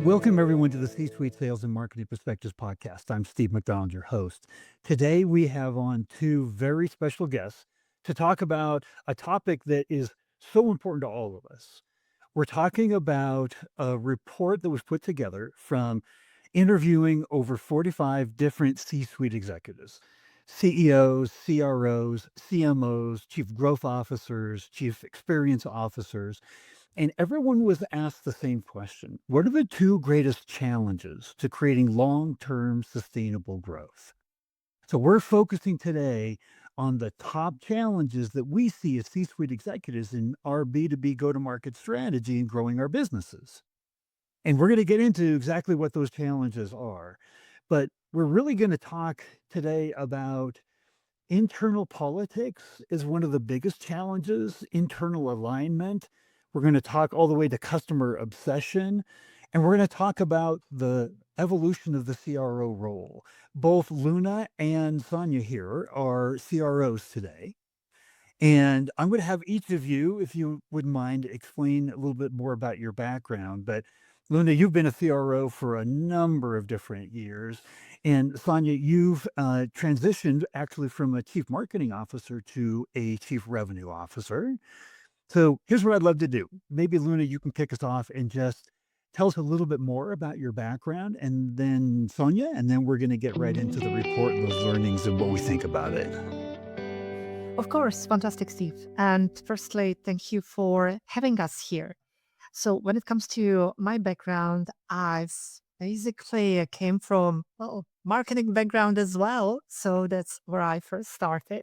Welcome, everyone, to the C-Suite Sales and Marketing Perspectives podcast. I'm Steve McDonald, your host. Today, we have on two very special guests to talk about a topic that is so important to all of us. We're talking about a report that was put together from interviewing over 45 different C-suite executives, CEOs, CROs, CMOs, chief growth officers, chief experience officers, and everyone was asked the same question. What are the two greatest challenges to creating long-term sustainable growth? So we're focusing today on the top challenges that we see as C-suite executives in our B2B go-to-market strategy and growing our businesses. And we're going to get into exactly what those challenges are. But we're really going to talk today about internal politics is one of the biggest challenges, internal alignment. We're going to talk all the way to customer obsession, and we're going to talk about the evolution of the CRO role. Both Luna and Sanja here are CROs today. And I'm going to have each of you, if you wouldn't mind, explain a little bit more about your background. But Luna, you've been a CRO for a number of different years. And Sanja, you've transitioned actually from a chief marketing officer to a chief revenue officer. So here's what I'd love to do. Maybe Luna, you can kick us off and just tell us a little bit more about your background, and then Sonia, and then we're going to get right into the report and those learnings and what we think about it. Of course, fantastic, Steve. And firstly, thank you for having us here. So, when it comes to my background, I came from marketing background as well. So that's where I first started.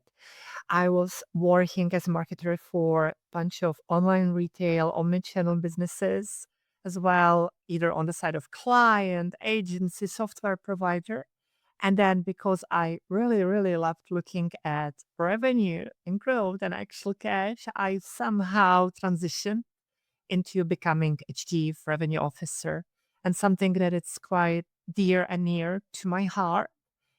I was working as a marketer for a bunch of online retail, omnichannel businesses as well, either on the side of client, agency, software provider. And then because I really, really loved looking at revenue and growth and actual cash, I somehow transitioned into becoming a chief revenue officer. And something that it's quite dear and near to my heart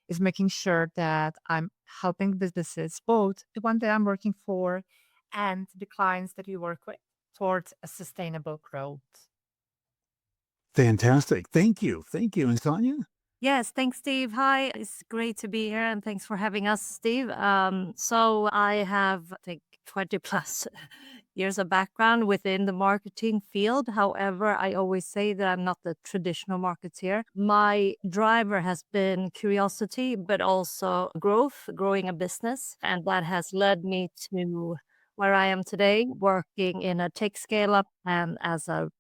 is making sure that I'm helping businesses, both the one that I'm working for and the clients that we work with, towards a sustainable growth. Fantastic. Thank you. Thank you. And Sonia? Yes, thanks, Steve. Hi, it's great to be here, and thanks for having us, Steve. So I have, I think, 20 plus years of background within the marketing field. However, I always say that I'm not the traditional marketeer. My driver has been curiosity, but also growth, growing a business, and that has led me to where I am today, working in a tech scale up and as a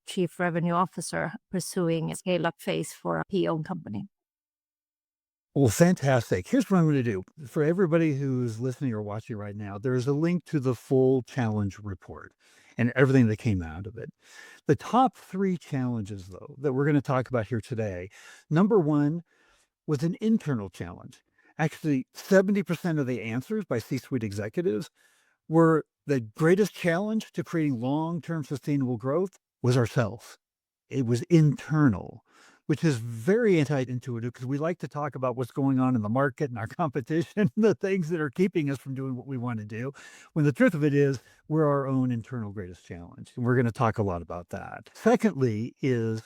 chief revenue officer pursuing a scale up phase for a PE-owned company. Well, fantastic. Here's what I'm going to do. For everybody who's listening or watching right now, there's a link to the full challenge report and everything that came out of it. The top three challenges, though, that we're going to talk about here today. Number one was an internal challenge. Actually, 70% of the answers by C-suite executives were the greatest challenge to creating long-term sustainable growth was ourselves. It was internal, which is very anti-intuitive because we like to talk about what's going on in the market and our competition, the things that are keeping us from doing what we want to do. When the truth of it is, we're our own internal greatest challenge. And we're going to talk a lot about that. Secondly, is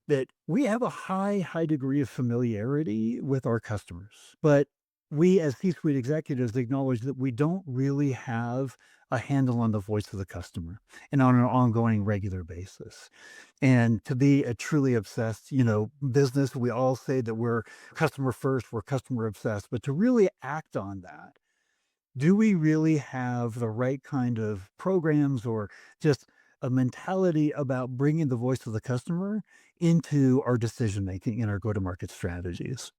that we have a high degree of familiarity with our customers, but we as C-suite executives acknowledge that we don't really have a handle on the voice of the customer and on an ongoing regular basis. And to be a truly obsessed, business, we all say that we're customer first, we're customer obsessed, but to really act on that, do we really have the right kind of programs or just a mentality about bringing the voice of the customer into our decision making and our go-to-market strategies?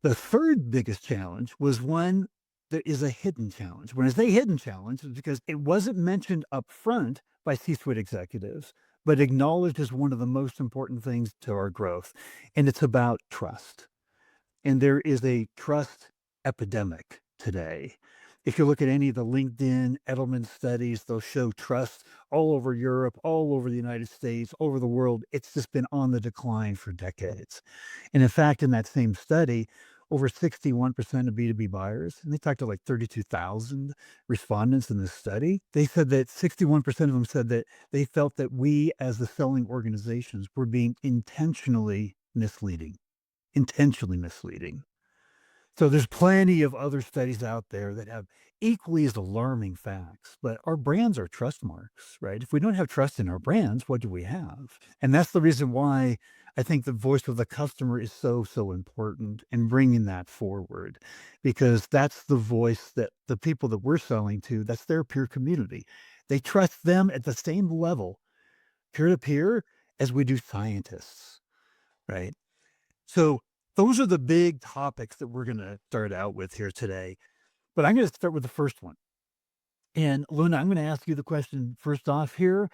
The third biggest challenge was one that is a hidden challenge. When I say hidden challenge, it's because it wasn't mentioned up front by C-suite executives, but acknowledged as one of the most important things to our growth. And it's about trust. And there is a trust epidemic today. If you look at any of the LinkedIn, Edelman studies, they'll show trust all over Europe, all over the United States, over the world. It's just been on the decline for decades. And in fact, in that same study, over 61% of B2B buyers, and they talked to like 32,000 respondents in this study. They said that 61% of them said that they felt that we as the selling organizations were being intentionally misleading. Intentionally misleading. So there's plenty of other studies out there that have equally as alarming facts, but our brands are trust marks, right? If we don't have trust in our brands, what do we have? And that's the reason why I think the voice of the customer is so, so important in bringing that forward, because that's the voice that the people that we're selling to, that's their peer community. They trust them at the same level, peer to peer, as we do scientists, right? So those are the big topics that we're going to start out with here today. But I'm going to start with the first one. And Luna, I'm going to ask you the question first off here.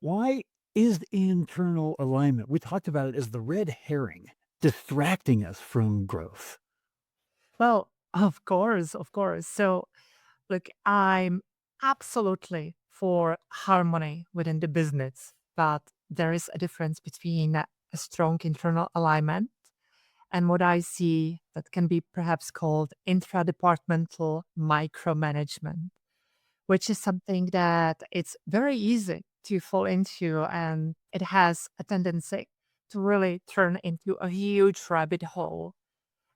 Why is internal alignment, we talked about it as the red herring, distracting us from growth? Well, of course, of course. So, look, I'm absolutely for harmony within the business, but there is a difference between a strong internal alignment and what I see that can be perhaps called intradepartmental micromanagement, which is something that it's very easy to fall into, and it has a tendency to really turn into a huge rabbit hole.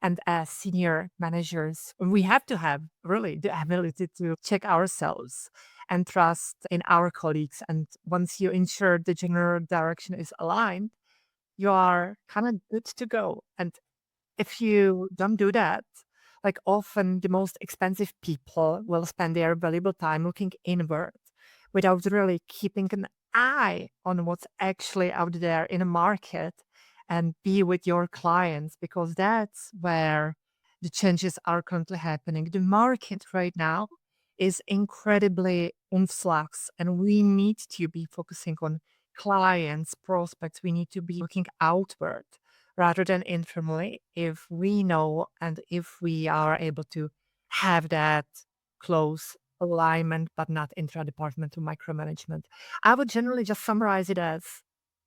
And as senior managers, we have to have really the ability to check ourselves and trust in our colleagues. And once you ensure the general direction is aligned, you are kind of good to go. And if you don't do that, like often the most expensive people will spend their valuable time looking inward without really keeping an eye on what's actually out there in the market and be with your clients, because that's where the changes are currently happening. The market right now is incredibly in flux, and we need to be focusing on clients, prospects. We need to be looking outward rather than internally if we know and if we are able to have that close alignment, but not intra-departmental micromanagement. I would generally just summarize it as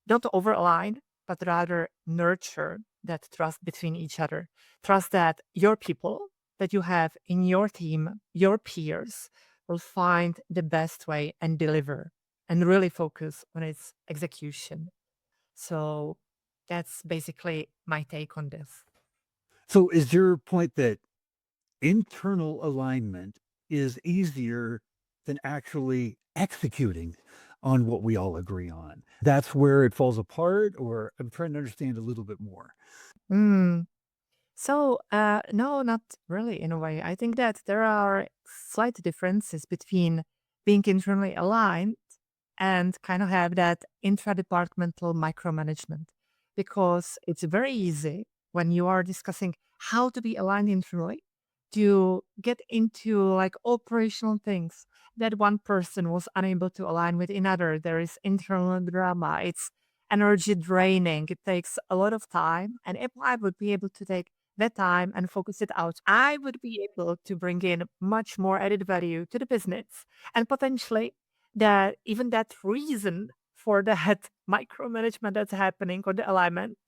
don't over align, but rather nurture that trust between each other. Trust that your people that you have in your team, your peers, will find the best way and deliver and really focus on its execution. So that's basically my take on this. So is your point that internal alignment is easier than actually executing on what we all agree on? That's where it falls apart, or I'm trying to understand a little bit more. Mm. So, no, not really in a way. I think that there are slight differences between being internally aligned and kind of have that intradepartmental micromanagement, because it's very easy when you are discussing how to be aligned internally to get into like operational things that one person was unable to align with another. There is internal drama. It's energy draining. It takes a lot of time. And if I would be able to take that time and focus it out, I would be able to bring in much more added value to the business, and potentially that even that reason for that micromanagement that's happening or the alignment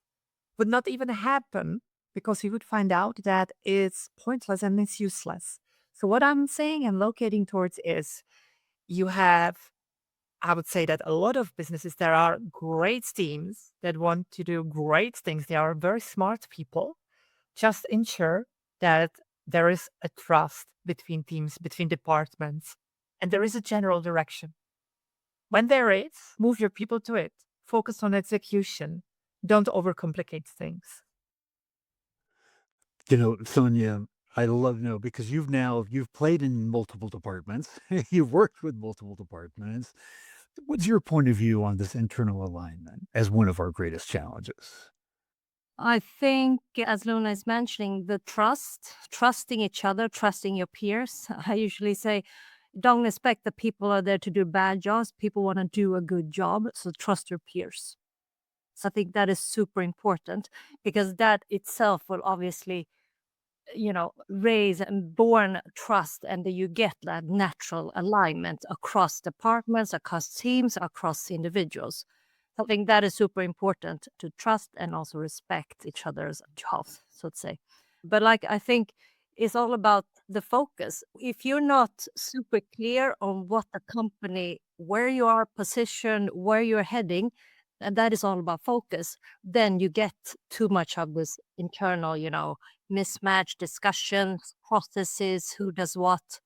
would not even happen, because you would find out that it's pointless and it's useless. So what I'm saying and locating towards is you have, I would say that a lot of businesses, there are great teams that want to do great things. They are very smart people. Just ensure that there is a trust between teams, between departments, and there is a general direction. When there is, move your people to it. Focus on execution. Don't overcomplicate things. Sonia, I love to know because you've played in multiple departments, you've worked with multiple departments. What's your point of view on this internal alignment as one of our greatest challenges? I think, as Luna is mentioning, the trusting each other, trusting your peers. I usually say, don't expect that people are there to do bad jobs. People want to do a good job. So trust your peers. So I think that is super important, because that itself will obviously, raise and born trust, and then you get that natural alignment across departments, across teams, across individuals. So I think that is super important, to trust and also respect each other's jobs, so to say. But like, I think it's all about the focus. If you're not super clear on what the company, where you are positioned, where you're heading, and that is all about focus, then you get too much of this internal, mismatch discussions, processes, who does what.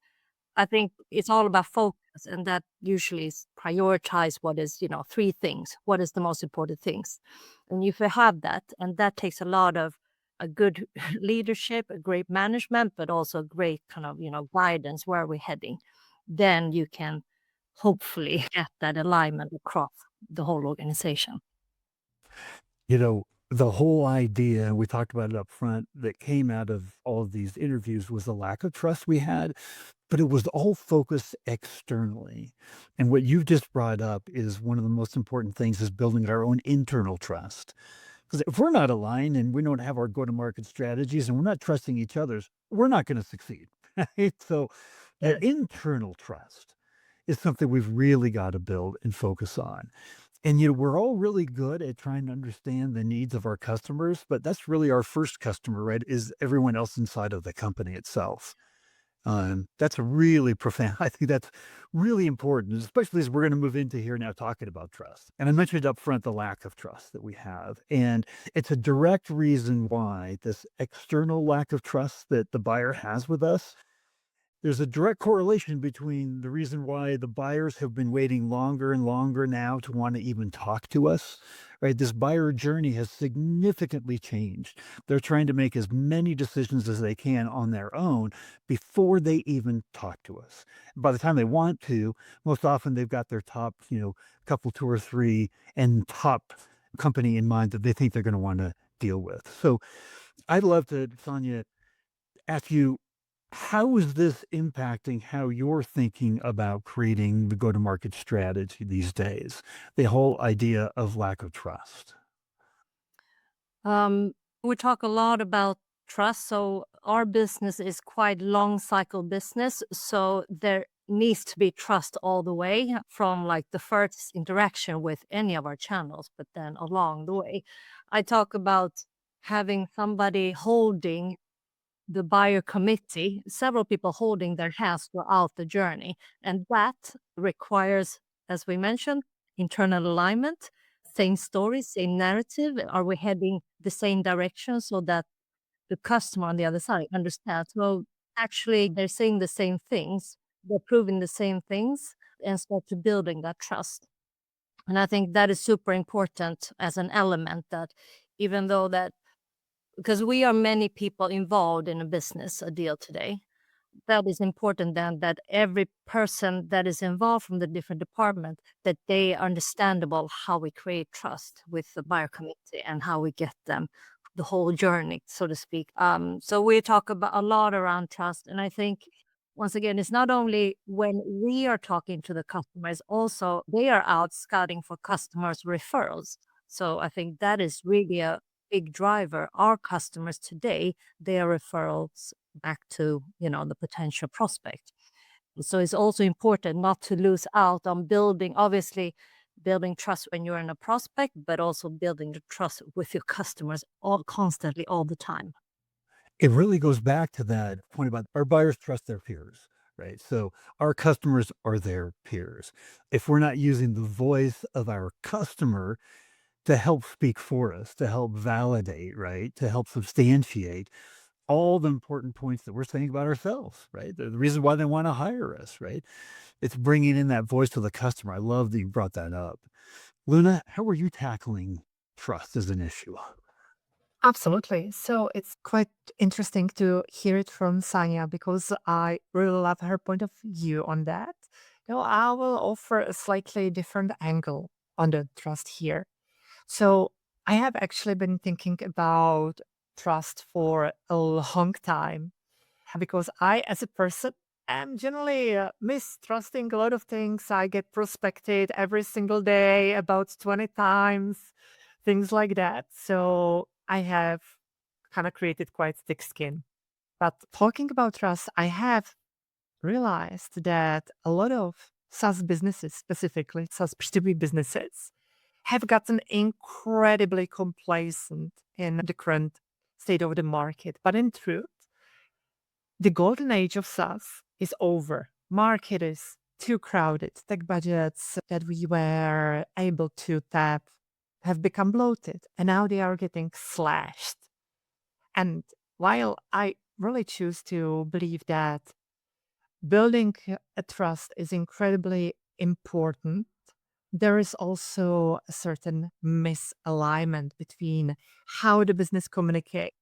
I think it's all about focus, and that usually is prioritize what is, three things. What is the most important things? And if you have that, and that takes a lot of a good leadership, a great management, but also great kind of, guidance, where are we heading? Then you can hopefully get that alignment across the whole organization. The whole idea, we talked about it up front, that came out of all of these interviews was the lack of trust we had, but it was all focused externally. And what you've just brought up is one of the most important things is building our own internal trust. Because if we're not aligned and we don't have our go-to-market strategies and we're not trusting each other's, we're not going to succeed. Right? So that Yes. internal trust is something we've really got to build and focus on. And, we're all really good at trying to understand the needs of our customers, but that's really our first customer, right? Is everyone else inside of the company itself. That's a really profound. I think that's really important, especially as we're going to move into here now talking about trust. And I mentioned up front the lack of trust that we have. And it's a direct reason why this external lack of trust that the buyer has with us, there's a direct correlation between the reason why the buyers have been waiting longer and longer now to want to even talk to us, right? This buyer journey has significantly changed. They're trying to make as many decisions as they can on their own before they even talk to us. By the time they want to, most often they've got their top, couple, two or three, and top company in mind that they think they're going to want to deal with. So I'd love to, Sonia, ask you, how is this impacting how you're thinking about creating the go-to-market strategy these days? The whole idea of lack of trust. Um, we talk a lot about trust. So our business is quite long cycle business. So there needs to be trust all the way from like the first interaction with any of our channels, but then along the way. I talk about having somebody holding the buyer committee, several people holding their hands throughout the journey. And that requires, as we mentioned, internal alignment, same story, same narrative. Are we heading the same direction so that the customer on the other side understands? Well, actually, they're saying the same things, they're proving the same things, and start to building that trust. And I think that is super important as an element, that even though that, because we are many people involved in a business, a deal today, that is important then that every person that is involved from the different department, that they understandable how we create trust with the buyer committee and how we get them the whole journey, so to speak. So we talk about a lot around trust. And I think once again, it's not only when we are talking to the customers, also they are out scouting for customers referrals. So I think that is really a big driver. Our customers today, their referrals back to, the potential prospect. So it's also important not to lose out on building trust when you're in a prospect, but also building the trust with your customers all constantly, all the time. It really goes back to that point about our buyers trust their peers, right? So our customers are their peers. If we're not using the voice of our customer to help speak for us, to help validate, right? To help substantiate all the important points that we're saying about ourselves, right? The reason why they want to hire us, right? It's bringing in that voice to the customer. I love that you brought that up. Luna, how are you tackling trust as an issue? Absolutely. So it's quite interesting to hear it from Sanya because I really love her point of view on that. I will offer a slightly different angle on the trust here. So I have actually been thinking about trust for a long time because I, as a person, am generally mistrusting a lot of things. I get prospected every single day about 20 times, things like that. So I have kind of created quite thick skin. But talking about trust, I have realized that a lot of SaaS businesses, specifically SaaS B2B businesses, have gotten incredibly complacent in the current state of the market. But in truth, the golden age of SaaS is over. Market is too crowded. Tech budgets that we were able to tap have become bloated, and now they are getting slashed. And while I really choose to believe that building a trust is incredibly important, there is also a certain misalignment between how the business communicates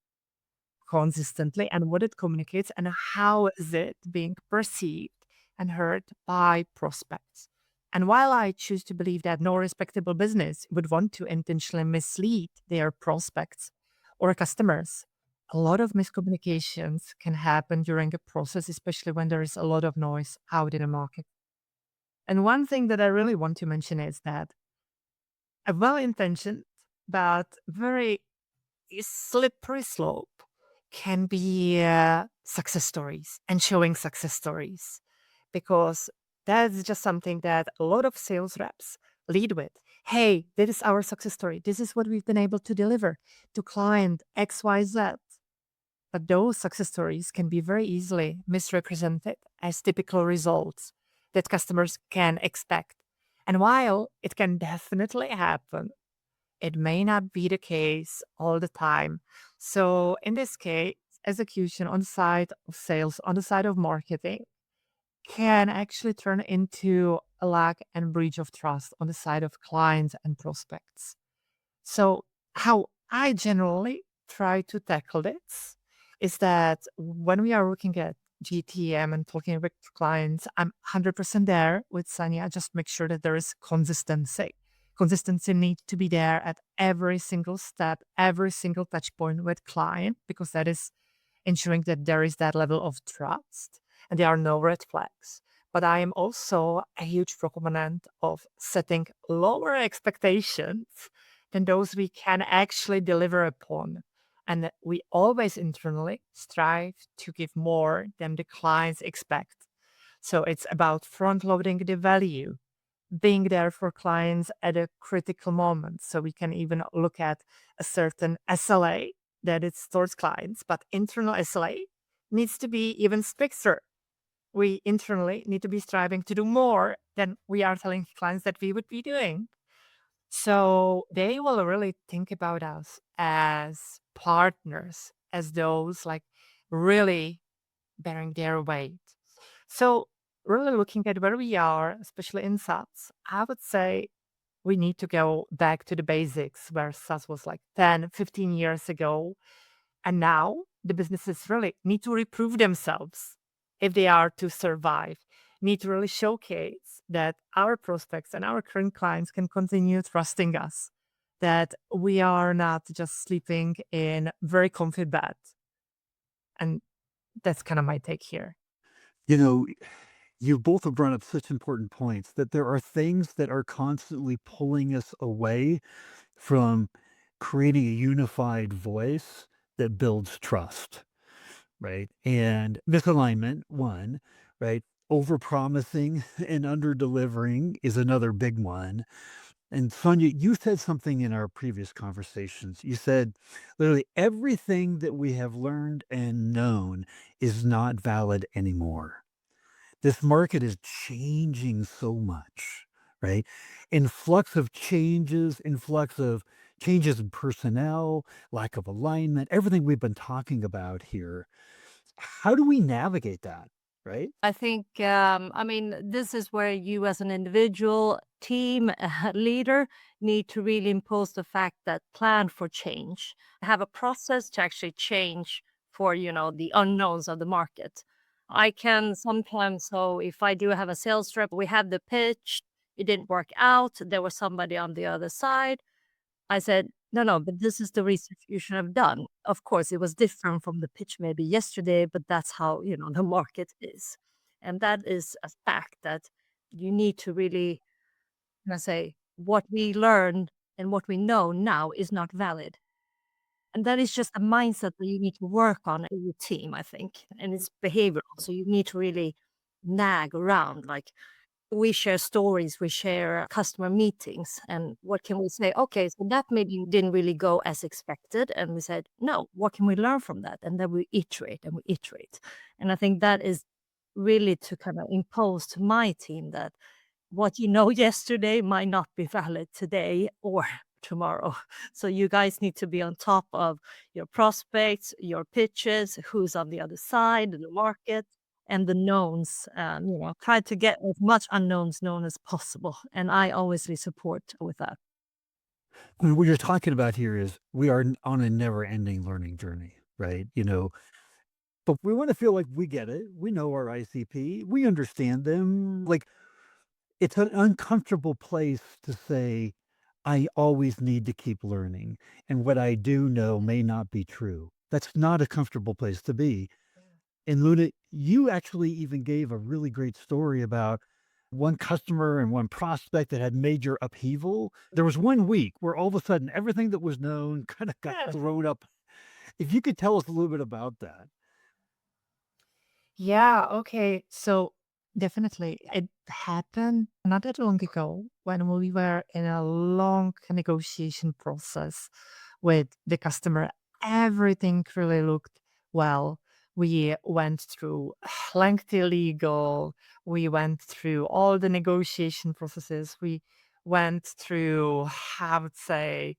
consistently and what it communicates and how is it being perceived and heard by prospects. And while I choose to believe that no respectable business would want to intentionally mislead their prospects or customers, a lot of miscommunications can happen during a process, especially when there is a lot of noise out in the market. And one thing that I really want to mention is that a well intentioned but very slippery slope can be success stories and showing success stories because that's just something that a lot of sales reps lead with. Hey, this is our success story. This is what we've been able to deliver to client XYZ. But those success stories can be very easily misrepresented as typical results that customers can expect. And while it can definitely happen, it may not be the case all the time. So in this case, execution on the side of sales, on the side of marketing, can actually turn into a lack and breach of trust on the side of clients and prospects. So how I generally try to tackle this is that when we are looking at GTM and talking with clients, I'm 100% there with Sanja. Just make sure that there is consistency. Consistency needs to be there at every single step, every single touch point with client, because that is ensuring that there is that level of trust and there are no red flags. But I am also a huge proponent of setting lower expectations than those we can actually deliver upon. And that we always internally strive to give more than the clients expect. So it's about front loading the value, being there for clients at a critical moment. So we can even look at a certain SLA that it's towards clients, but internal SLA needs to be even stricter. We internally need to be striving to do more than we are telling clients that we would be doing. So they will really think about us as partners, as those like really bearing their weight. So really looking at where we are, especially in SaaS, I would say we need to go back to the basics where SaaS was like 10, 15 years ago. And now the businesses really need to reprove themselves if they are to survive, need to really showcase that our prospects and our current clients can continue trusting us, that we are not just sleeping in very comfy bed. And that's kind of my take here. You know, you both have brought up such important points that there are things that are constantly pulling us away from creating a unified voice that builds trust, right? And misalignment, one, right? Overpromising and under-delivering is another big one. And Sonia, you said something in our previous conversations. You said literally everything that we have learned and known is not valid anymore. This market is changing so much, right? Influx of changes in personnel, lack of alignment, everything we've been talking about here. How do we navigate that, right? I think, I mean, this is where you as an individual, team, leader need to really impose the fact that plan for change, have a process to actually change for, the unknowns of the market. I can sometimes, so if I do have a sales rep, we have the pitch, it didn't work out, there was somebody on the other side. I said, no, no, but this is the research you should have done. Of course, it was different from the pitch maybe yesterday, but that's how, the market is. And that is a fact that you need to really, say, what we learned and what we know now is not valid. And that is just a mindset that you need to work on in your team, I think. And it's behavioral. So you need to really nag around like, we share stories, we share customer meetings, and what can we say? Okay, so that maybe didn't really go as expected. And we said, no, what can we learn from that? And then we iterate and we iterate. And I think that is really to kind of impose to my team that what you know yesterday might not be valid today or tomorrow. So you guys need to be on top of your prospects, your pitches, who's on the other side of the market, and the knowns. Try to get as much unknowns known as possible. And I always support with that. And what you're talking about here is we are on a never-ending learning journey, right? But we want to feel like we get it. We know our ICP. We understand them. Like it's an uncomfortable place to say, I always need to keep learning. And what I do know may not be true. That's not a comfortable place to be. And Luna, you actually even gave a really great story about one customer and one prospect that had major upheaval. There was 1 week where all of a sudden everything that was known kind of got thrown up. If you could tell us a little bit about that. Yeah, okay. So definitely it happened not that long ago when we were in a long negotiation process with the customer. Everything really looked well. We went through lengthy legal, we went through all the negotiation processes, we went through, I would say,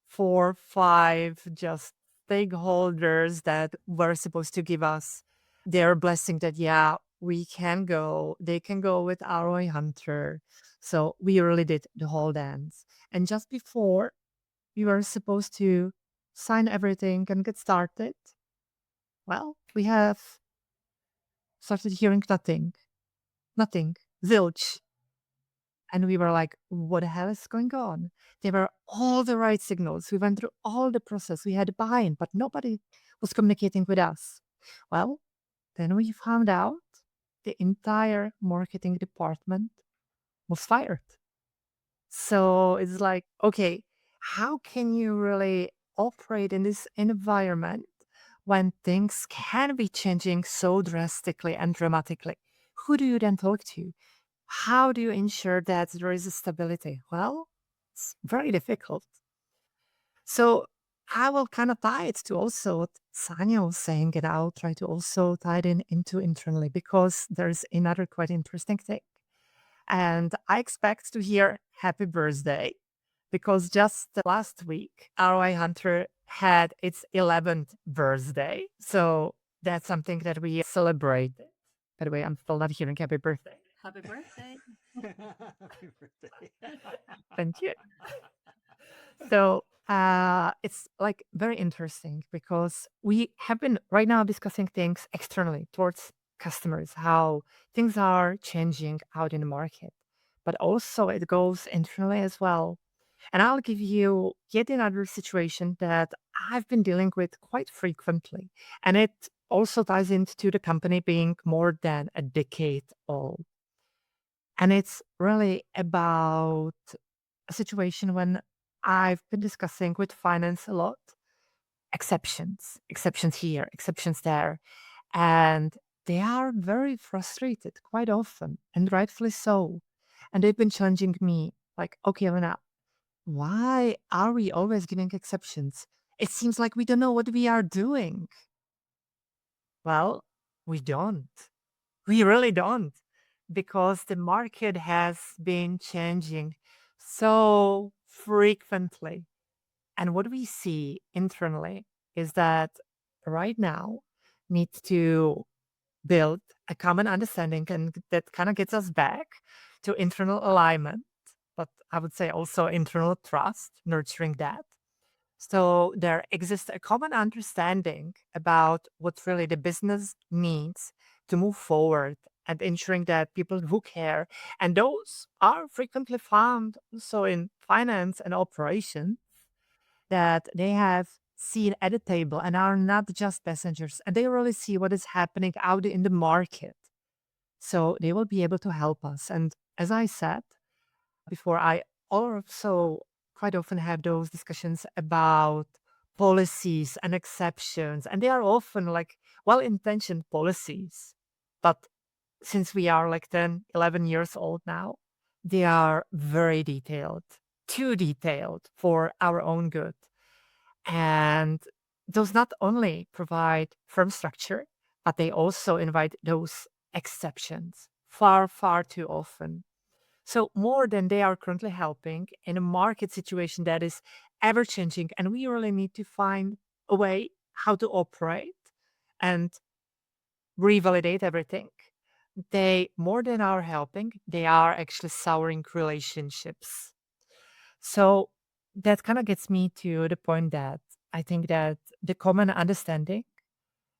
4, 5 just stakeholders that were supposed to give us their blessing that, yeah, we can go, they can go with ROI Hunter. So we really did the whole dance. And just before we were supposed to sign everything and get started, well, we have started hearing nothing, zilch. And we were like, what the hell is going on? There were all the right signals. We went through all the process. We had buy-in, but nobody was communicating with us. Well, then we found out the entire marketing department was fired. So it's like, okay, how can you really operate in this environment when things can be changing so drastically and dramatically? Who do you then talk to? How do you ensure that there is a stability? Well, it's very difficult. So I will kind of tie it to also what Sanja was saying, and I'll try to also tie it into internally because there's another quite interesting thing. And I expect to hear happy birthday because just last week, ROI Hunter had its 11th birthday. So that's something that we celebrate. By the way, I'm still not hearing happy birthday. Happy birthday. Happy birthday. Thank you. So it's like very interesting because we have been right now discussing things externally towards customers, how things are changing out in the market, but also it goes internally as well. And I'll give you yet another situation that I've been dealing with quite frequently. And it also ties into the company being more than a decade old. And it's really about a situation when I've been discussing with finance a lot exceptions here, exceptions there. And they are very frustrated quite often, and rightfully so. And they've been challenging me like, okay, Lena, why are we always giving exceptions? It seems like we don't know what we are doing. Well, we don't. We really don't, because the market has been changing so frequently. And what we see internally is that right now needs to build a common understanding, and that kind of gets us back to internal alignment, but I would say also internal trust, nurturing that. So there exists a common understanding about what really the business needs to move forward and ensuring that people who care, and those are frequently found also in finance and operation, that they have seen at the table and are not just passengers, and they really see what is happening out in the market. So they will be able to help us. And as I said before, I also quite often have those discussions about policies and exceptions, and they are often like well intentioned policies, but since we are like 10, 11 years old now, they are very detailed, too detailed for our own good. And those not only provide firm structure, but they also invite those exceptions far, far too often. So, more than they are currently helping in a market situation that is ever changing, and we really need to find a way how to operate and revalidate everything. They, more than are helping, they are actually souring relationships. So that kind of gets me to the point that I think that the common understanding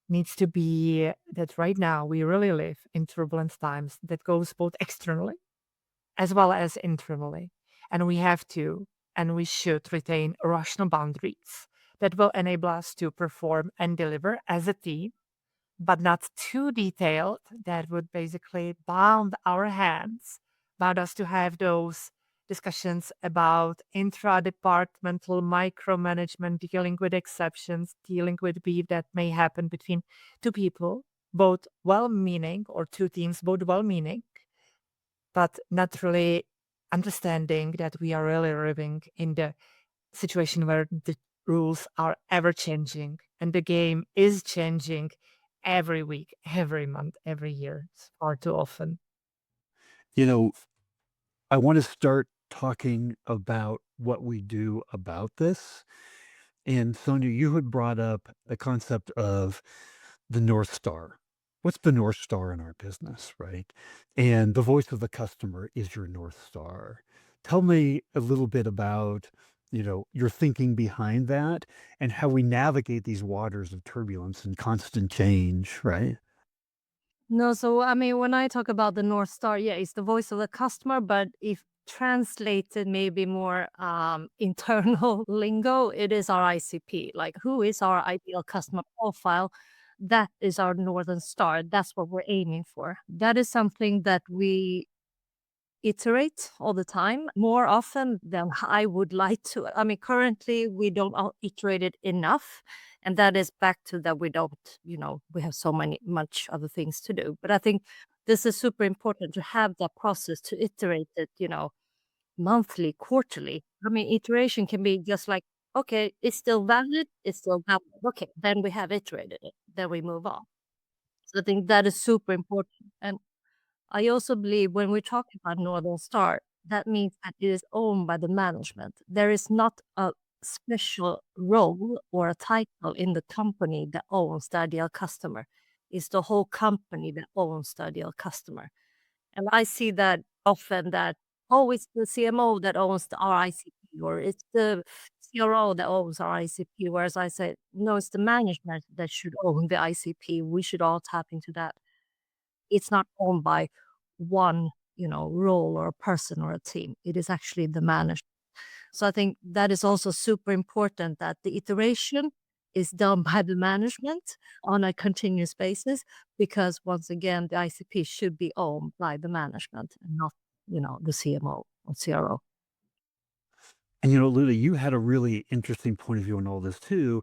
needs to be that right now we really live in turbulent times that goes both externally as well as internally. And we have to and we should retain rational boundaries that will enable us to perform and deliver as a team, but not too detailed that would basically bound our hands, bound us to have those discussions about intra-departmental micromanagement, dealing with exceptions, dealing with beef that may happen between two people, both well-meaning, or two teams, both well-meaning, but not really understanding that we are really living in the situation where the rules are ever changing and the game is changing every week, every month, every year, far too often. You know, I want to start talking about what we do about this. And Sonia, you had brought up the concept of the North Star. What's the North Star in our business, right? And the voice of the customer is your North Star. Tell me a little bit about, your thinking behind that and how we navigate these waters of turbulence and constant change, right? No, so I mean, when I talk about the North Star, yeah, it's the voice of the customer, but if translated maybe more internal lingo, it is our ICP. Like, who is our ideal customer profile? That is our Northern Star. That's what we're aiming for. That is something that we iterate all the time, more often than I would like to. I mean, currently we don't iterate it enough. And that is back to that we don't, we have so much other things to do. But I think this is super important to have that process to iterate it, monthly, quarterly. I mean, iteration can be just like, okay, it's still valid, it's still valid. Okay, then we have iterated it, then we move on. So I think that is super important. And I also believe when we talk about Northern Star, that means that it is owned by the management. There is not a special role or a title in the company that owns the ideal customer. It's the whole company that owns the ideal customer. And I see that often that, oh, it's the CMO that owns the RICP or it's the CRO that owns our ICP. Whereas I say, no, it's the management that should own the ICP. We should all tap into that. It's not owned by one, role or a person or a team. It is actually the management. So I think that is also super important that the iteration is done by the management on a continuous basis, because once again, the ICP should be owned by the management and not, the CMO or CRO. And Luna, you had a really interesting point of view on all this too,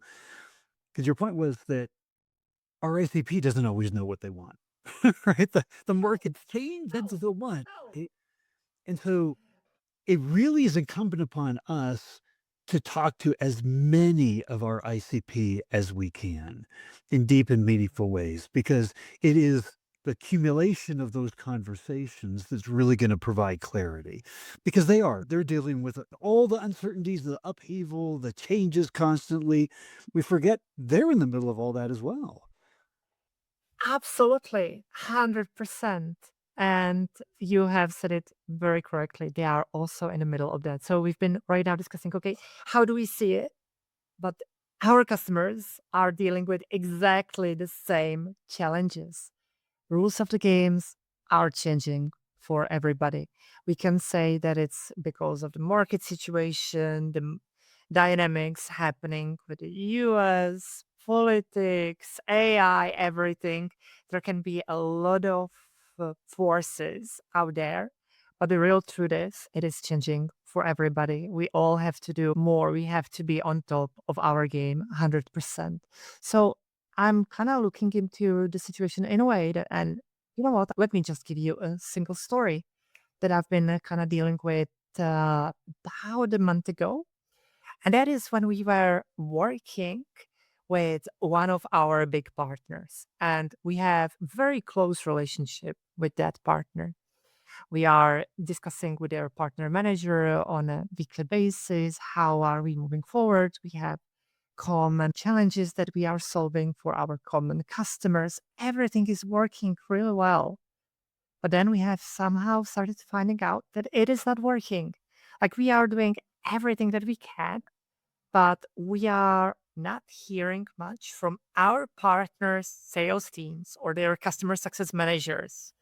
because your point was that our ACP doesn't always know what they want, right? The markets change, that's the one. And so it really is incumbent upon us to talk to as many of our ICP as we can in deep and meaningful ways, because it is the accumulation of those conversations that's really going to provide clarity, because they're dealing with all the uncertainties, the upheaval, the changes constantly. We forget they're in the middle of all that as well. Absolutely, 100%. And you have said it very correctly. They are also in the middle of that. So we've been right now discussing, okay, how do we see it? But our customers are dealing with exactly the same challenges. Rules of the games are changing for everybody. We can say that it's because of the market situation, the dynamics happening with the US, politics, AI, everything. There can be a lot of forces out there. But the real truth is, it is changing for everybody. We all have to do more. We have to be on top of our game 100%. So I'm kind of looking into the situation in a way that, and You know what? Let me just give you a single story that I've been kind of dealing with about a month ago. And that is when we were working with one of our big partners. And we have very close relationship with that partner. We are discussing with their partner manager on a weekly basis. How are we moving forward? We have common challenges that we are solving for our common customers. Everything is working really well. But then we have somehow started finding out that it is not working. Like we are doing everything that we can, but we are not hearing much from our partners' sales teams or their customer success managers.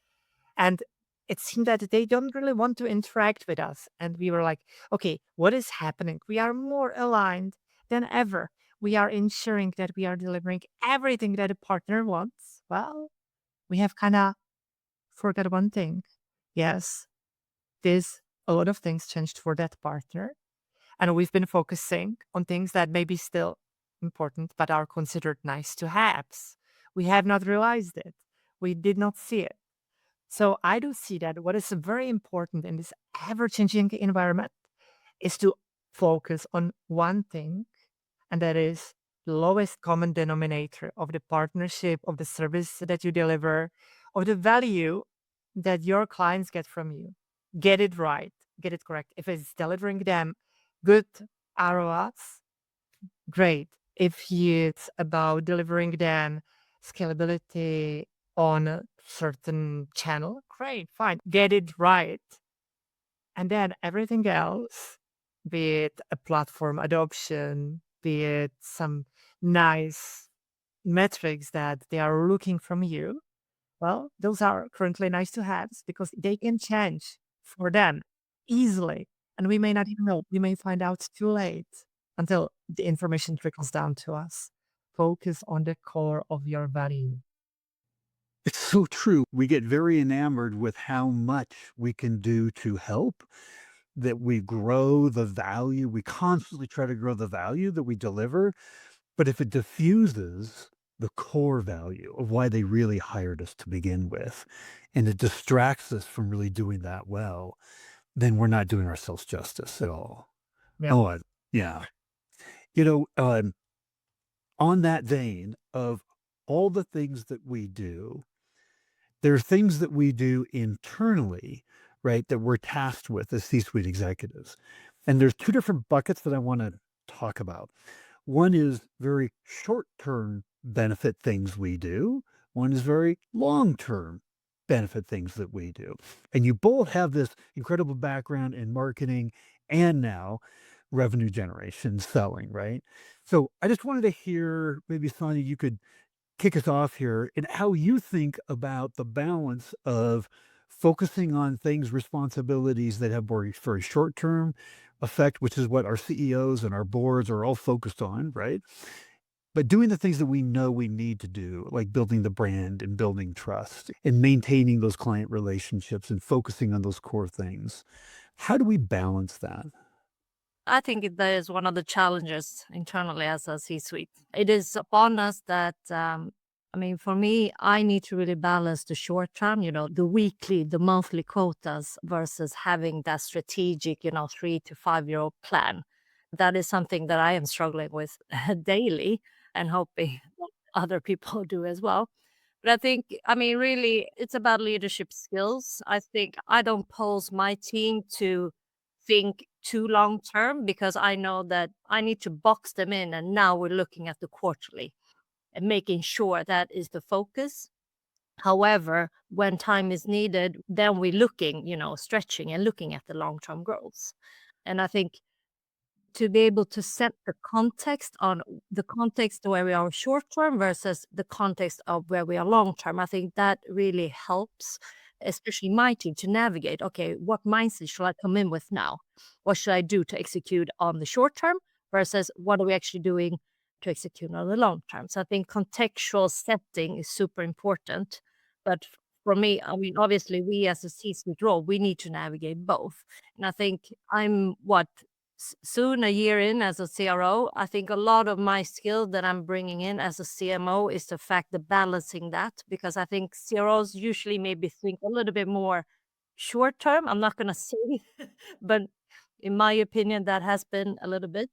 And it seemed that they don't really want to interact with us. And we were like, okay, what is happening? We are more aligned than ever. We are ensuring that we are delivering everything that a partner wants. Well, we have kind of forgot one thing. Yes, this a lot of things changed for that partner. And we've been focusing on things that may be still important, but are considered nice to haves. We have not realized it. We did not see it. So I do see that what is very important in this ever changing environment is to focus on one thing, and that is the lowest common denominator of the partnership, of the service that you deliver, of the value that your clients get from you. Get it right, get it correct. If it's delivering them good ROIs, great. If it's about delivering them scalability on a certain channel, great, fine. Get it right. And then everything else, be it a platform adoption, be it some nice metrics that they are looking from you, well, those are currently nice to haves because they can change for them easily. And we may not even know. We may find out too late until the information trickles down to us. Focus on the core of your value. It's so true. We get very enamored with how much we can do to help, that we grow the value. We constantly try to grow the value that we deliver. But if it diffuses the core value of why they really hired us to begin with, and it distracts us from really doing that well, then we're not doing ourselves justice at all. Yeah. Oh, yeah. You know, on that vein of all the things that we do, there are things that we do internally, right, that we're tasked with as C-suite executives. And there's two different buckets that I want to talk about. One is very short-term benefit things we do. One is very long-term benefit things that we do. And you both have this incredible background in marketing and now revenue generation selling, right? So I just wanted to hear, maybe Sonia, you could kick us off here and how you think about the balance of focusing on things, responsibilities that have very short term effect, which is what our CEOs and our boards are all focused on, right? But doing the things that we know we need to do, like building the brand and building trust and maintaining those client relationships and focusing on those core things. How do we balance that? I think that is one of the challenges internally as a C-suite. It is upon us that, I mean, for me, I need to really balance the short term, the weekly, the monthly quotas versus having that strategic, 3 to 5 year plan. That is something that I am struggling with daily and hoping other people do as well. But I think, I mean, really, it's about leadership skills. I think I don't pose my team to think too long term because I know that I need to box them in. And now we're looking at the quarterly and making sure that is the focus. However, when time is needed, then we're looking, stretching and looking at the long term goals. And I think to be able to set the context on the context where we are short term versus the context of where we are long term. I think that really helps, especially my team, to navigate. Okay, what mindset should I come in with now? What should I do to execute on the short term versus what are we actually doing to execute on the long term? So I think contextual setting is super important. But for me, I mean, obviously, we as a C-suite role, we need to navigate both. And I think I'm what soon a year in as a CRO, I think a lot of my skill that I'm bringing in as a CMO is the fact of balancing that, because I think CROs usually maybe think a little bit more short term. I'm not going to say, but in my opinion, that has been a little bit.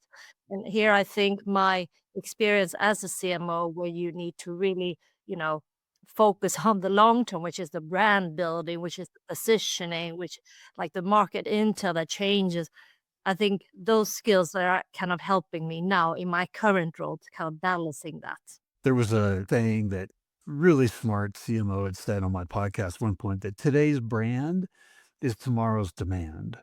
And here I think my experience as a CMO, where you need to really, you know, focus on the long term, which is the brand building, which is the positioning, which like the market intel that changes. I think those skills are kind of helping me now in my current role to kind of balancing that. There was a thing that really smart CMO had said on my podcast at one point that today's brand is tomorrow's demand,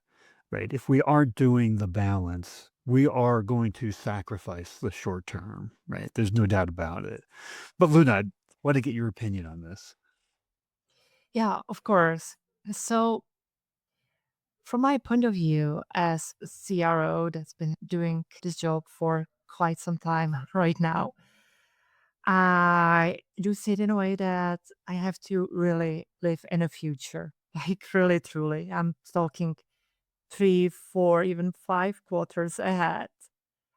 right? If we aren't doing the balance, we are going to sacrifice the short term, right? There's no doubt about it. But Luna, I want to get your opinion on this. Yeah, of course. So, from my point of view as a CRO that's been doing this job for quite some time right now, I do see it in a way that I have to really live in a future, like really, truly. I'm talking 3, 4, even 5 quarters ahead.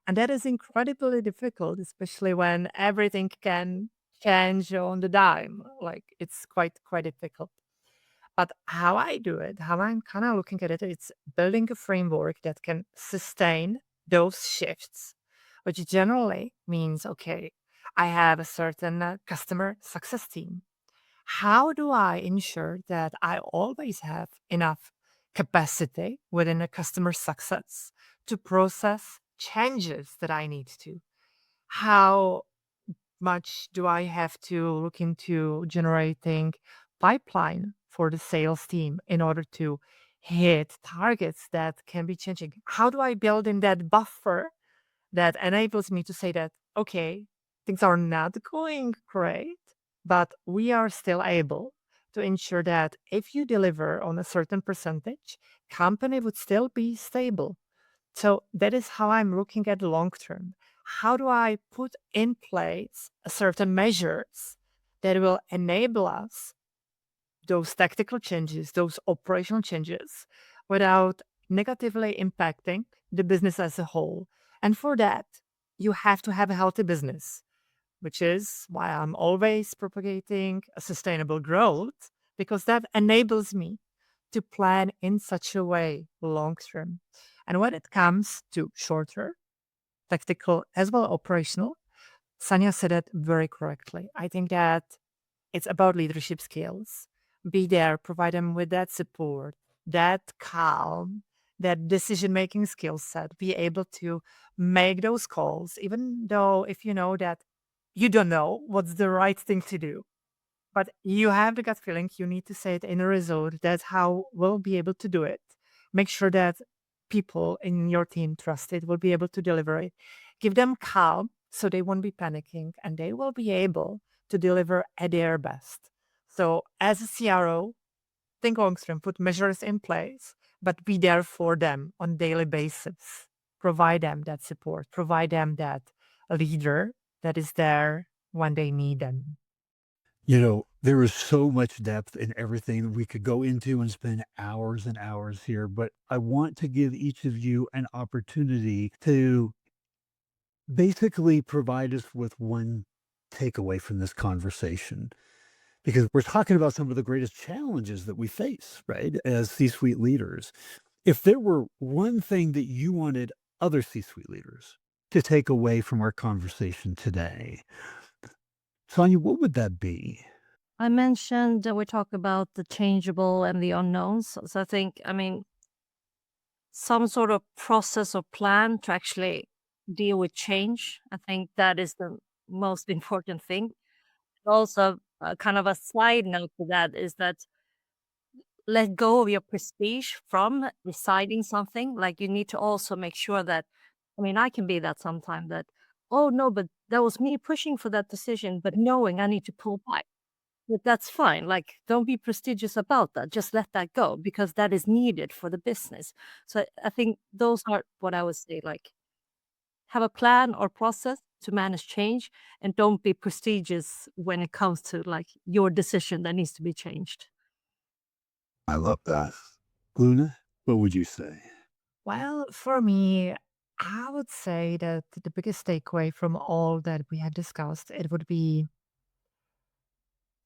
And that is incredibly difficult, especially when everything can change on the dime. Like it's quite difficult. But how I do it, how I'm kind of looking at it, it's building a framework that can sustain those shifts, which generally means okay, I have a certain customer success team. How do I ensure that I always have enough capacity within a customer success to process changes that I need to? How much do I have to look into generating pipeline for the sales team in order to hit targets that can be changing? How do I build in that buffer that enables me to say that, okay, things are not going great, but we are still able to ensure that if you deliver on a certain percentage, company would still be stable. So that is how I'm looking at long term. How do I put in place certain measures that will enable us those tactical changes, those operational changes, without negatively impacting the business as a whole? And for that, you have to have a healthy business, which is why I'm always propagating a sustainable growth, because that enables me to plan in such a way long term. And when it comes to shorter, tactical as well operational, Sanya said it very correctly. I think that it's about leadership skills. Be there, provide them with that support, that calm, that decision making skill set. Be able to make those calls, even though if you know that you don't know what's the right thing to do, but you have the gut feeling you need to say it in a result. That's how we'll be able to do it. Make sure that people in your team trust it, will be able to deliver it. Give them calm so they won't be panicking and they will be able to deliver at their best. So as a CRO, think long term, put measures in place, but be there for them on daily basis. Provide them that support, provide them that leader that is there when they need them. You know, there is so much depth in everything that we could go into and spend hours and hours here, but I want to give each of you an opportunity to basically provide us with one takeaway from this conversation. Because we're talking about some of the greatest challenges that we face, right, as C suite leaders. If there were one thing that you wanted other C suite leaders to take away from our conversation today, Sonia, what would that be? I mentioned that we talk about the changeable and the unknowns. So I think, I mean, some sort of process or plan to actually deal with change. I think that is the most important thing. Also, kind of a side note to that is that let go of your prestige from deciding something. Like you need to also make sure that, I mean, I can be that sometime that, oh no, but that was me pushing for that decision, but knowing I need to pull back. But that's fine. Like, don't be prestigious about that. Just let that go because that is needed for the business. So I think those are what I would say. Like, have a plan or process to manage change, and don't be prestigious when it comes to like your decision that needs to be changed. I love that. Luna, what would you say? Well, for me, I would say that the biggest takeaway from all that we have discussed, it would be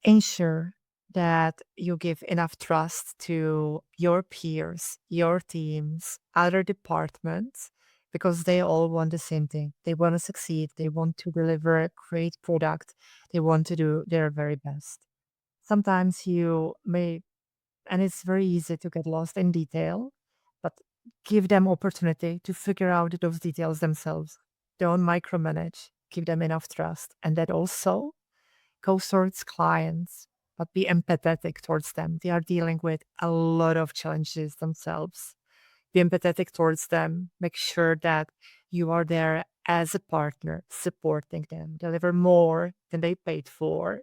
ensure that you give enough trust to your peers, your teams, other departments, because they all want the same thing. They want to succeed. They want to deliver a great product. They want to do their very best. Sometimes you may, and it's very easy to get lost in detail, but give them opportunity to figure out those details themselves. Don't micromanage. Give them enough trust. And that also goes towards clients, but be empathetic towards them. They are dealing with a lot of challenges themselves. Be empathetic towards them. Make sure that you are there as a partner, supporting them, deliver more than they paid for.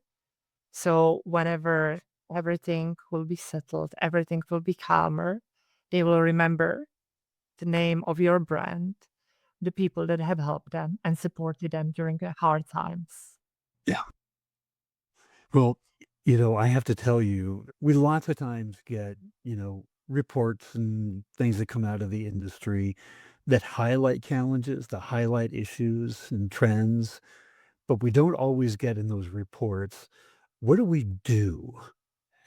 So whenever everything will be settled, everything will be calmer, they will remember the name of your brand, the people that have helped them and supported them during the hard times. Yeah. Well, I have to tell you, we lots of times get, reports and things that come out of the industry that highlight challenges, that highlight issues and trends, but we don't always get in those reports, what do we do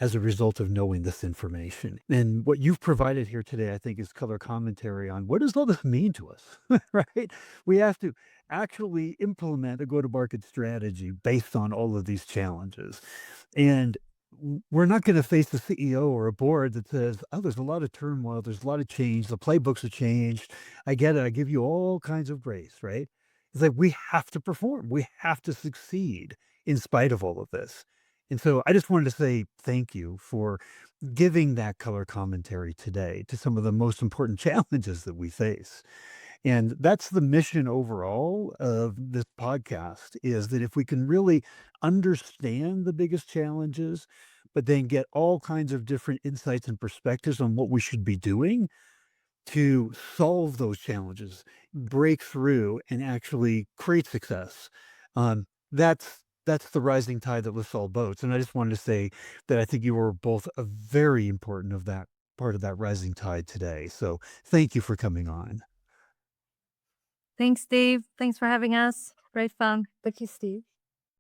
as a result of knowing this information? And what you've provided here today, I think, is color commentary on what does all this mean to us, right? We have to actually implement a go-to-market strategy based on all of these challenges. And we're not going to face a CEO or a board that says, oh, there's a lot of turmoil, there's a lot of change, the playbooks have changed. I get it. I give you all kinds of grace, right? It's like we have to perform, we have to succeed in spite of all of this. And so I just wanted to say thank you for giving that color commentary today to some of the most important challenges that we face. And that's the mission overall of this podcast is that if we can really understand the biggest challenges, but then get all kinds of different insights and perspectives on what we should be doing to solve those challenges, break through and actually create success. That's the rising tide that lifts all boats. And I just wanted to say that I think you were both a very important of that part of that rising tide today. So thank you for coming on. Thanks, Steve. Thanks for having us. Great fun. Thank you, Steve.